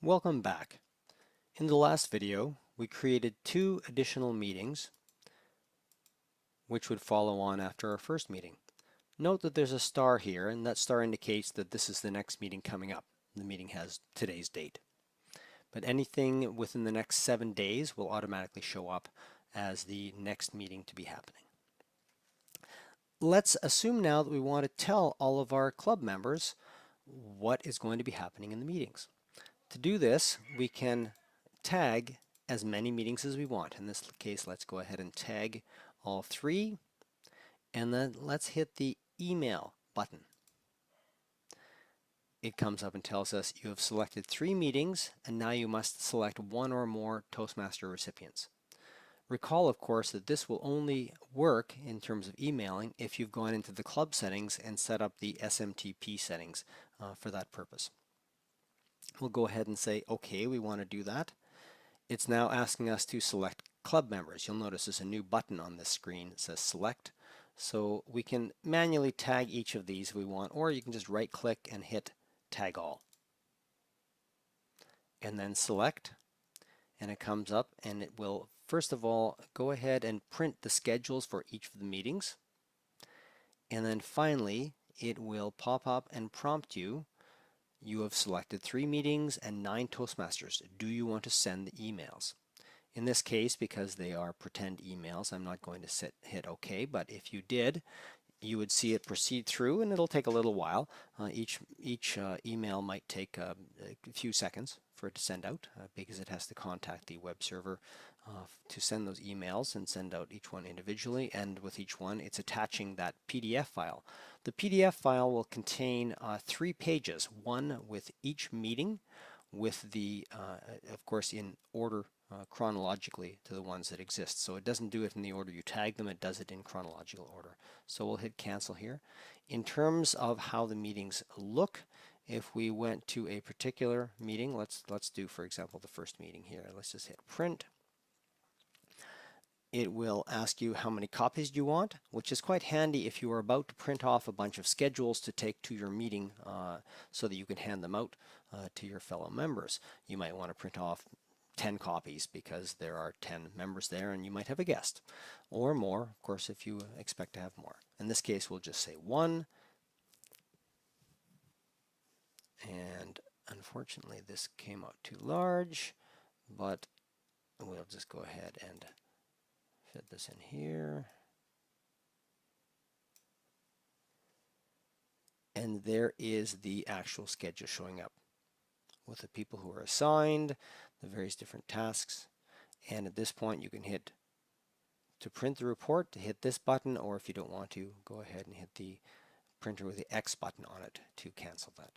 Welcome back. In the last video, we created 2 additional meetings which would follow on after our first meeting. Note that there's a star here, and that star indicates that this is the next meeting coming up. The meeting has today's date. But anything within the next 7 days will automatically show up as the next meeting to be happening. Let's assume now that we want to tell all of our club members what is going to be happening in the meetings. To do this, we can tag as many meetings as we want. In this case, let's go ahead and tag all 3, and then let's hit the email button. It comes up and tells us you have selected 3 meetings, and now you must select 1 or more Toastmaster recipients. Recall, of course, that this will only work in terms of emailing if you've gone into the club settings and set up the SMTP settings for that purpose. We'll go ahead and say, okay, we want to do that. It's now asking us to select club members. You'll notice there's a new button on this screen that says select. So we can manually tag each of these if we want, or you can just right click and hit tag all. And then select, and it comes up and it will first of all go ahead and print the schedules for each of the meetings. And then finally it will pop up and prompt you. You have selected 3 meetings and 9 Toastmasters. Do you want to send the emails? In this case, because they are pretend emails, I'm not going to hit OK, but if you did, you would see it proceed through, and it'll take a little while. Each email might take a few seconds for it to send out because it has to contact the web server to send those emails and send out each one individually, and with each one it's attaching that PDF file. The PDF file will contain 3 pages, one with each meeting, with the, of course, in order chronologically to the ones that exist. So it doesn't do it in the order you tag them, it does it in chronological order. So we'll hit cancel here. In terms of how the meetings look, if we went to a particular meeting, let's do, for example, the first meeting here. Let's just hit print. It will ask you how many copies do you want, which is quite handy if you are about to print off a bunch of schedules to take to your meeting so that you can hand them out to your fellow members. You might want to print off 10 copies because there are 10 members there and you might have a guest, or more, of course, if you expect to have more. In this case, we'll just say 1, and unfortunately this came out too large, but we'll just go ahead and fit this in here. And there is the actual schedule showing up with the people who are assigned, the various different tasks. And at this point you can hit to print the report, to hit this button, or if you don't want to, go ahead and hit the printer with the X button on it to cancel that.